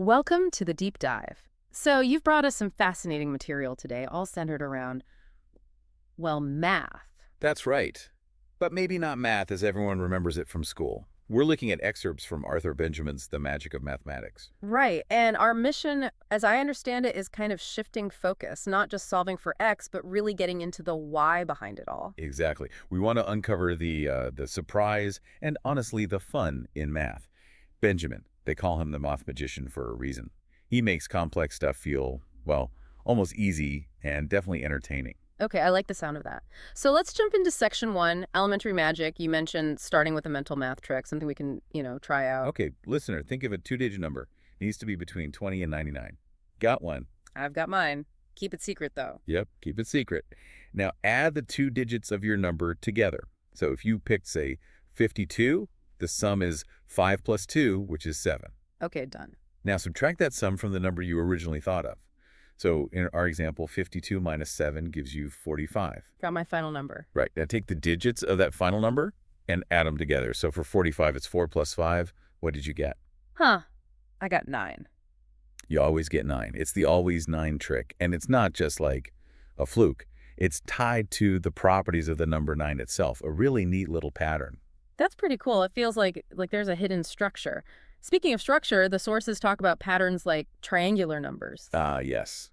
Welcome to the deep dive. So you've brought us some fascinating material today, all centered around, well, math. That's right. But maybe not math as everyone remembers it from school. We're looking at excerpts from Arthur Benjamin's The Magic of Mathematics. Right, and our mission, as I understand it, is kind of shifting focus, not just solving for X, but really getting into the why behind it all. Exactly. We want to uncover the surprise and, honestly, the fun in math. Benjamin, they call him the math magician for a reason. He makes complex stuff feel, well, almost easy and definitely entertaining. Okay, I like the sound of that. So let's jump into section 1, elementary magic. You mentioned starting with a mental math trick, something we can, try out. Okay, listener, think of a two-digit number. It needs to be between 20 and 99. Got one? I've got mine. Keep it secret, though. Yep, keep it secret. Now add the two digits of your number together. So if you picked, say, 52, the sum is 5 plus 2, which is 7. Okay, done. Now subtract that sum from the number you originally thought of. So in our example, 52 minus 7 gives you 45. Got my final number. Right. Now take the digits of that final number and add them together. So for 45, it's 4 plus 5. What did you get? Huh. I got 9. You always get 9. It's the always 9 trick. And it's not just like a fluke. It's tied to the properties of the number 9 itself, a really neat little pattern. That's pretty cool. It feels like there's a hidden structure. Speaking of structure, the sources talk about patterns like triangular numbers. Yes.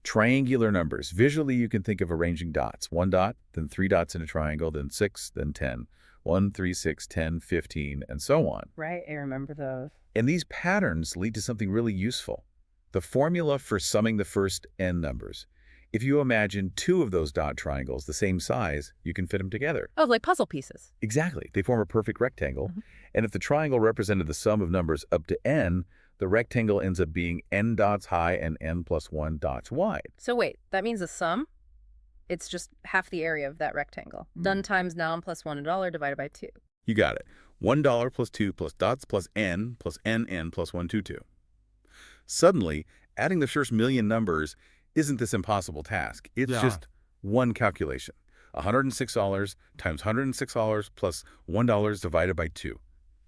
Triangular numbers. Visually, you can think of arranging dots. 1 dot, then 3 dots in a triangle, then 6, then 10. 1, 3, 6, 10, 15, and so on. Right, I remember those. And these patterns lead to something really useful. The formula for summing the first n numbers. If you imagine 2 of those dot triangles the same size, you can fit them together. Oh, like puzzle pieces. Exactly. They form a perfect rectangle. And if the triangle represented the sum of numbers up to n, the rectangle ends up being n dots high and n plus 1 dots wide. So wait, that means the sum? It's just half the area of that rectangle. Done times noun plus $1 divided by 2. You got it. $1 plus 2 plus dots plus n plus 1, 2, 2. Suddenly, adding the first million numbers isn't this impossible task. It's just one calculation. $106 times $106 plus $1 divided by 2.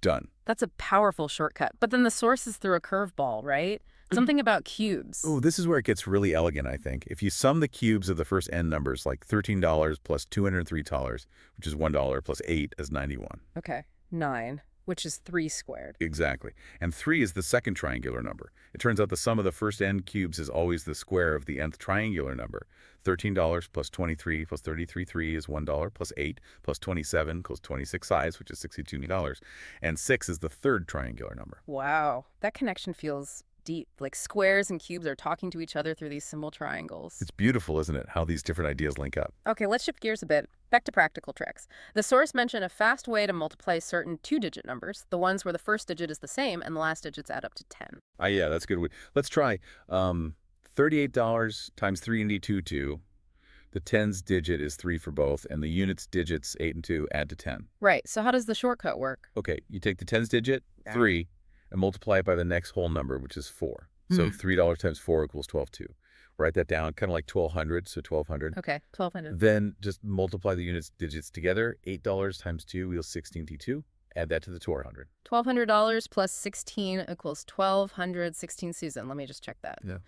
Done. That's a powerful shortcut. But then the source is through a curveball, right? Something about cubes. Oh, this is where it gets really elegant, I think. If you sum the cubes of the first n numbers, like $13 plus $203, which is $1 plus 8 is 91. Okay, 9, which is 3 squared. Exactly. And 3 is the second triangular number. It turns out the sum of the first n cubes is always the square of the nth triangular number. $13 plus 23 plus 33 is $1 plus 8 plus 27 equals 26 size, which is $62. And 6 is the third triangular number. Wow, that connection feels deep. Like squares and cubes are talking to each other through these symbol triangles. It's beautiful, isn't it, how these different ideas link up? Okay, let's shift gears a bit. Back to practical tricks. The source mentioned a fast way to multiply certain two-digit numbers, the ones where the first digit is the same and the last digits add up to 10. Yeah, that's a good. Let's try $38 times 3 and 2. The tens digit is 3 for both, and the units digits 8 and 2 add to 10. Right, so how does the shortcut work? Okay, you take the tens digit, 3, and multiply it by the next whole number, which is 4. So $3 times 4 equals 12.2. Write that down, kind of like 1,200, so 1,200. Okay, 1,200. Then just multiply the units digits together. $8 times 2 equals 16.2. Add that to the 1,200. $1,200 plus 16 equals 1,216. Susan, let me just check that. Yeah.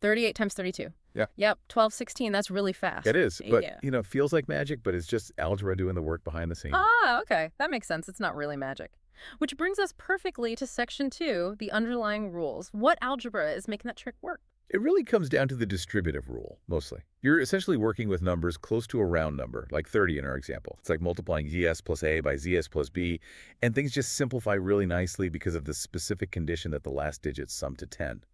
38 times 32. Yeah. Yep, 1216. That's really fast. It is, but, Yeah. it feels like magic, but it's just algebra doing the work behind the scenes. Ah, okay. That makes sense. It's not really magic. Which brings us perfectly to section 2, the underlying rules. What algebra is making that trick work? It really comes down to the distributive rule, mostly. You're essentially working with numbers close to a round number, like 30 in our example. It's like multiplying zs plus a by zs plus b, and things just simplify really nicely because of the specific condition that the last digits sum to 10.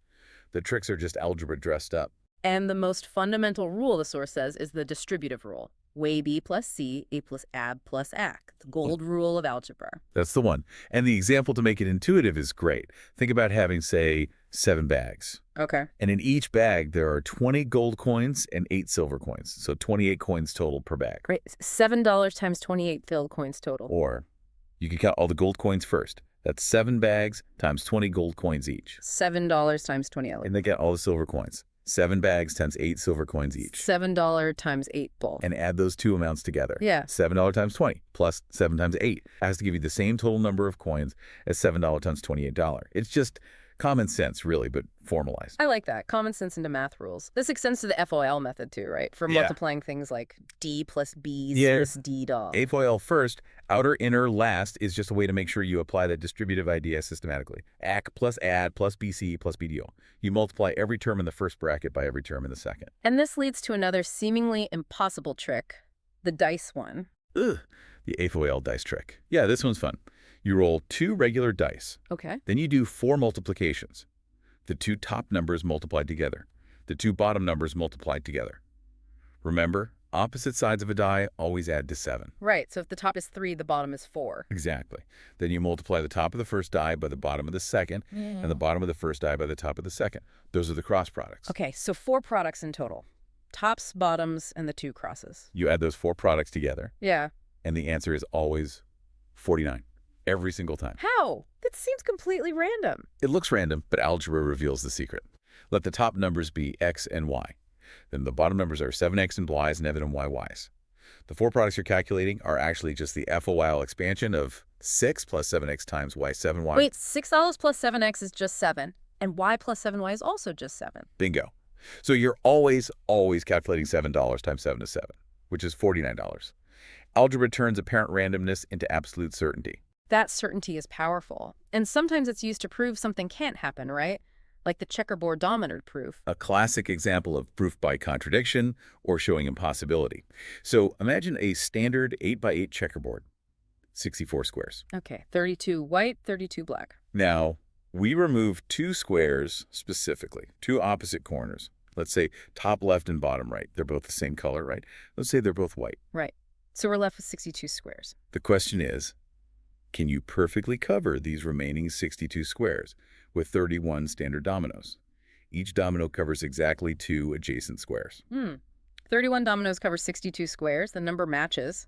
The tricks are just algebra dressed up. And the most fundamental rule, the source says, is the distributive rule. Weigh b plus c, a plus ab plus ac. The gold rule of algebra. That's the one. And the example to make it intuitive is great. Think about having, say, 7 bags. Okay. And in each bag, there are 20 gold coins and 8 silver coins. So 28 coins total per bag. Great. $7 times 28 filled coins total. Or you can count all the gold coins first. That's 7 bags times 20 gold coins each. $7 times 20. And they get all the silver coins. 7 bags times 8 silver coins each. $7 times 8 both. And add those two amounts together. Yeah. $7 times 20 plus 7 times 8 has to give you the same total number of coins as $7 times $28. It's just Common sense, really, but formalized. I like that. Common sense into math rules. This extends to the FOL method too, right? For Yeah. multiplying things like D plus B Yeah. plus D dog. AFOL first, outer, inner, last is just a way to make sure you apply the distributive idea systematically. AC plus add plus BC plus BDO. You multiply every term in the first bracket by every term in the second. And this leads to another seemingly impossible trick, the dice one. Ugh, the AFOL dice trick. Yeah, this one's fun. You roll 2 regular dice. Okay. Then you do 4 multiplications. The 2 top numbers multiplied together. The 2 bottom numbers multiplied together. Remember, opposite sides of a die always add to 7. Right, so if the top is 3, the bottom is 4. Exactly. Then you multiply the top of the first die by the bottom of the second, and the bottom of the first die by the top of the second. Those are the cross products. Okay, so 4 products in total. Tops, bottoms, and the 2 crosses. You add those 4 products together, Yeah. and the answer is always 49. Every single time. How? That seems completely random. It looks random, but algebra reveals the secret. Let the top numbers be x and y. Then the bottom numbers are 7x and y's and 7 and y's. The 4 products you're calculating are actually just the FOL expansion of 6 plus 7x times y 7y. Wait, $6 plus 7x is just 7, and y plus 7y is also just 7. Bingo. So you're always calculating $7 times 7 is 7, which is $49. Algebra turns apparent randomness into absolute certainty. That certainty is powerful, and sometimes it's used to prove something can't happen, right? Like the checkerboard dominoes proof. A classic example of proof by contradiction or showing impossibility. So imagine a standard 8x8 checkerboard, 64 squares. Okay, 32 white, 32 black. Now, we remove 2 squares specifically, 2 opposite corners. Let's say top left and bottom right. They're both the same color, right? Let's say they're both white. Right. So we're left with 62 squares. The question is, can you perfectly cover these remaining 62 squares with 31 standard dominoes? Each domino covers exactly 2 adjacent squares. 31 dominoes cover 62 squares. The number matches.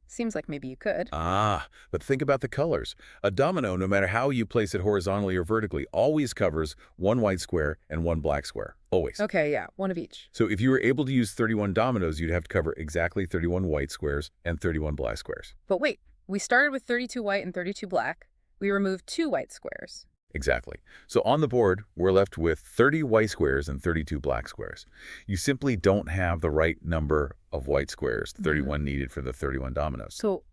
Seems like maybe you could. But think about the colors. A domino, no matter how you place it horizontally or vertically, always covers 1 white square and 1 black square. Always. Okay, yeah, one of each. So if you were able to use 31 dominoes, you'd have to cover exactly 31 white squares and 31 black squares. But wait, we started with 32 white and 32 black. We removed 2 white squares. Exactly. So on the board, we're left with 30 white squares and 32 black squares. You simply don't have the right number of white squares, 31 needed for the 31 dominoes. So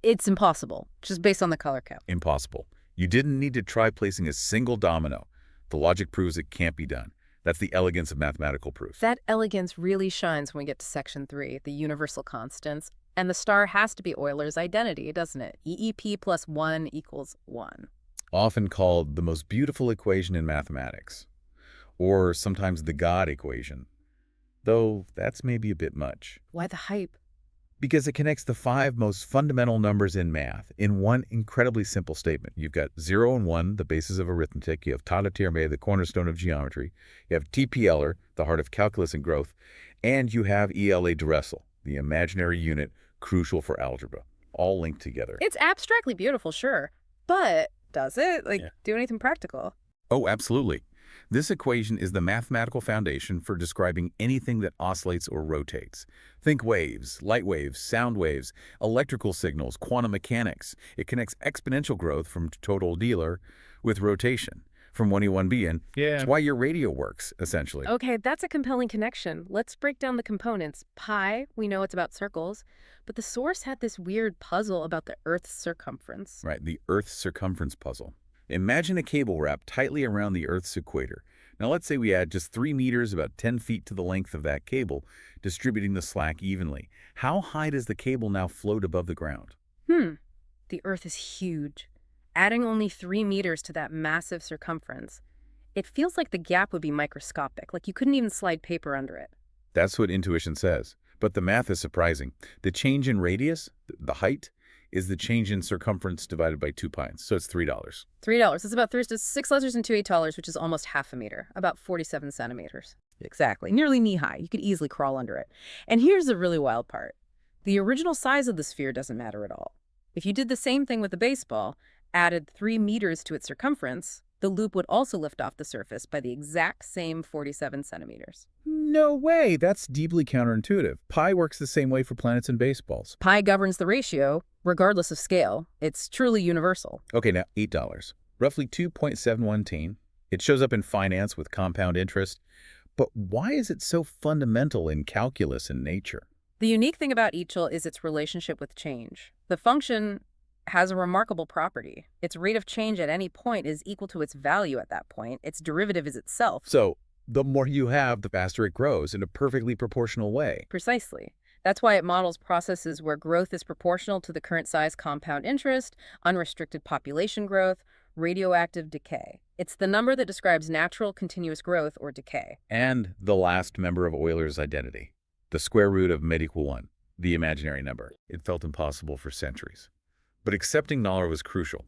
it's impossible, just based on the color count. Impossible. You didn't need to try placing a single domino. The logic proves it can't be done. That's the elegance of mathematical proof. That elegance really shines when we get to section 3, the universal constants. And the star has to be Euler's identity, doesn't it? EEP plus 1 equals 1. Often called the most beautiful equation in mathematics, or sometimes the God equation, though that's maybe a bit much. Why the hype? Because it connects the 5 most fundamental numbers in math in one incredibly simple statement. You've got 0 and 1, the basis of arithmetic. You have Tata Tirme, the cornerstone of geometry. You have TPLer, the heart of calculus and growth. And you have ELA Dressel, the imaginary unit crucial for algebra, all linked together. It's abstractly beautiful, sure, but does it do anything practical? Oh, absolutely. This equation is the mathematical foundation for describing anything that oscillates or rotates. Think waves, light waves, sound waves, electrical signals, quantum mechanics. It connects exponential growth from total dealer with rotation from 1A 1B, and it's why your radio works, essentially. Okay, that's a compelling connection. Let's break down the components. Pi, we know it's about circles, but the source had this weird puzzle about the Earth's circumference. Right, the Earth's circumference puzzle. Imagine a cable wrapped tightly around the Earth's equator. Now let's say we add just 3 meters, about 10 feet to the length of that cable, distributing the slack evenly. How high does the cable now float above the ground? The Earth is huge. Adding only 3 meters to that massive circumference, it feels like the gap would be microscopic, like you couldn't even slide paper under it. That's what intuition says. But the math is surprising. The change in radius, the height, is the change in circumference divided by 2 pi. So it's $3. $3. It's about 6 letters and 2 $8, which is almost half a meter, about 47 centimeters. Exactly. Nearly knee-high. You could easily crawl under it. And here's the really wild part. The original size of the sphere doesn't matter at all. If you did the same thing with a baseball, added 3 meters to its circumference, the loop would also lift off the surface by the exact same 47 centimeters. No way! That's deeply counterintuitive. Pi works the same way for planets and baseballs. Pi governs the ratio, regardless of scale. It's truly universal. Okay, now $8. Roughly 2.71 teen. It shows up in finance with compound interest. But why is it so fundamental in calculus and nature? The unique thing about eachel is its relationship with change. The function has a remarkable property. Its rate of change at any point is equal to its value at that point. Its derivative is itself. So the more you have, the faster it grows in a perfectly proportional way. Precisely. That's why it models processes where growth is proportional to the current size compound interest, unrestricted population growth, radioactive decay. It's the number that describes natural continuous growth or decay. And the last member of Euler's identity, the square root of med equal 1, the imaginary number. It felt impossible for centuries. But accepting Euler was crucial.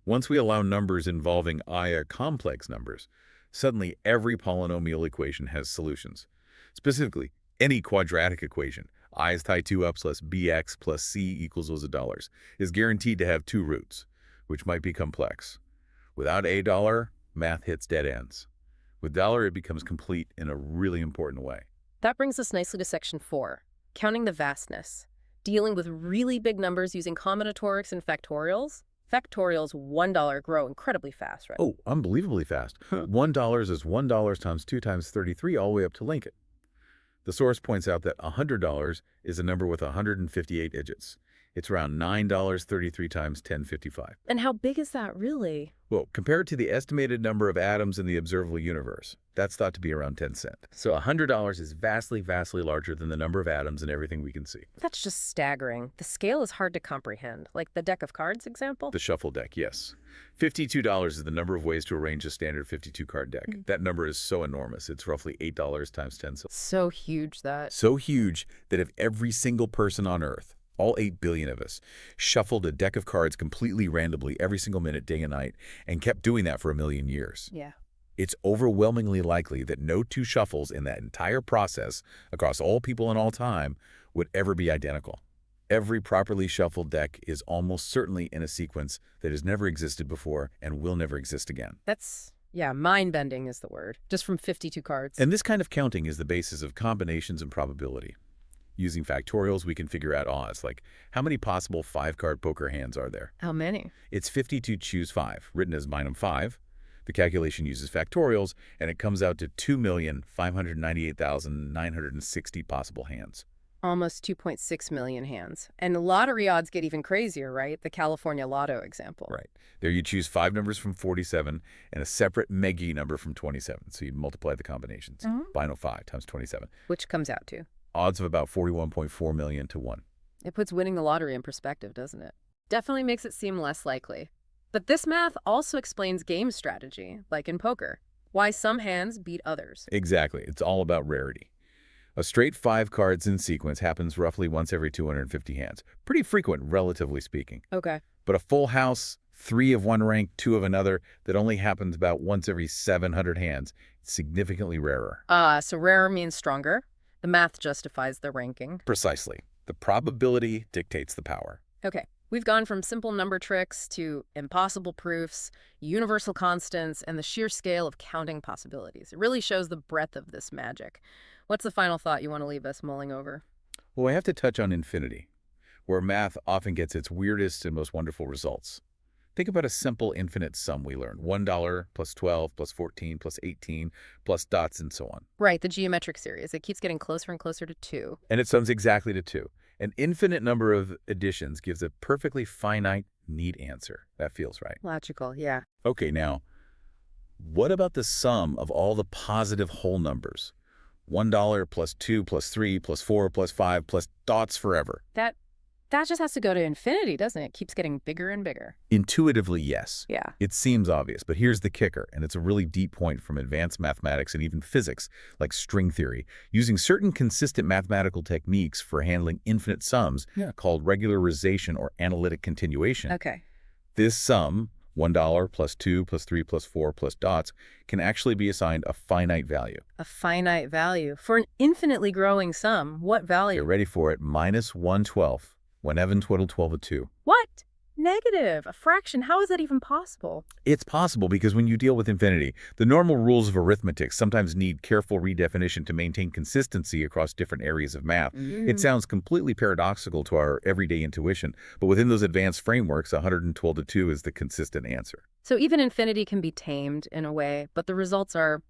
Once we allow numbers involving complex numbers, suddenly every polynomial equation has solutions. Specifically, any quadratic equation, I is tied 2x plus bx plus c equals those of dollars, is guaranteed to have two roots, which might be complex. Without a dollar, math hits dead ends. With dollar, it becomes complete in a really important way. That brings us nicely to section 4, counting the vastness. Dealing with really big numbers using combinatorics and factorials. Factorials $1 grow incredibly fast, right? Oh, unbelievably fast. $1 is $1 times 2 times 33 all the way up to Lincoln. The source points out that $100 is a number with 158 digits. It's around $9.33 times 1055. And how big is that really? Well, compared to the estimated number of atoms in the observable universe, that's thought to be around 10 cents. So $100 is vastly, vastly larger than the number of atoms in everything we can see. That's just staggering. The scale is hard to comprehend. Like the deck of cards example? The shuffle deck, yes. $52 is the number of ways to arrange a standard 52-card deck. That number is so enormous. It's roughly $8 times 10 cents. So huge that... So huge that if every single person on Earth, all 8 billion of us, shuffled a deck of cards completely randomly every single minute, day and night, and kept doing that for 1 million years. Yeah. It's overwhelmingly likely that no two shuffles in that entire process across all people and all time would ever be identical. Every properly shuffled deck is almost certainly in a sequence that has never existed before and will never exist again. That's, yeah, mind-bending is the word, just from 52 cards. And this kind of counting is the basis of combinations and probability. Using factorials, we can figure out odds, like how many possible 5-card poker hands are there? How many? It's 50 to choose 5, written as minus 5. The calculation uses factorials, and it comes out to 2,598,960 possible hands. Almost 2.6 million hands. And the lottery odds get even crazier, right? The California Lotto example. Right. There you choose 5 numbers from 47 and a separate Meggy number from 27. So you multiply the combinations. Bino 5 times 27. Which comes out to? Odds of about 41.4 million to 1. It puts winning the lottery in perspective, doesn't it? Definitely makes it seem less likely. But this math also explains game strategy, like in poker. Why some hands beat others. Exactly. It's all about rarity. A straight 5 cards in sequence happens roughly once every 250 hands. Pretty frequent, relatively speaking. Okay. But a full house, 3 of one rank, 2 of another, that only happens about once every 700 hands, it's significantly rarer. So rarer means stronger. The math justifies the ranking. Precisely. The probability dictates the power. Okay. We've gone from simple number tricks to impossible proofs, universal constants, and the sheer scale of counting possibilities. It really shows the breadth of this magic. What's the final thought you want to leave us mulling over? Well, I have to touch on infinity, where math often gets its weirdest and most wonderful results. Think about a simple infinite sum we learned. $1 plus 12 plus 14 plus 18 plus dots and so on. Right, the geometric series. It keeps getting closer and closer to 2. And it sums exactly to 2. An infinite number of additions gives a perfectly finite, neat answer. That feels right. Logical, yeah. Okay, now, what about the sum of all the positive whole numbers? $1 plus 2 plus 3 plus 4 plus 5 plus dots forever. That just has to go to infinity, doesn't it? It keeps getting bigger and bigger. Intuitively, yes. Yeah. It seems obvious, but here's the kicker, and it's a really deep point from advanced mathematics and even physics, like string theory, using certain consistent mathematical techniques for handling infinite sums called regularization or analytic continuation. Okay. This sum, $1 plus 2 plus 3 plus 4 plus dots, can actually be assigned a finite value. A finite value. For an infinitely growing sum, what value? Get ready for it, minus 1/12. When Evan twiddled 12 of 2. What? Negative. A fraction. How is that even possible? It's possible because when you deal with infinity, the normal rules of arithmetic sometimes need careful redefinition to maintain consistency across different areas of math. It sounds completely paradoxical to our everyday intuition, but within those advanced frameworks, 112 to 2 is the consistent answer. So even infinity can be tamed in a way, but the results are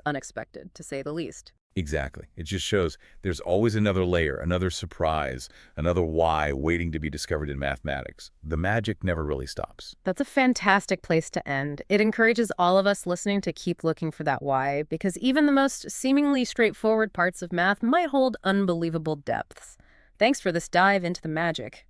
unexpected, to say the least. Exactly. It just shows there's always another layer, another surprise, another why waiting to be discovered in mathematics. The magic never really stops. That's a fantastic place to end. It encourages all of us listening to keep looking for that why, because even the most seemingly straightforward parts of math might hold unbelievable depths. Thanks for this dive into the magic.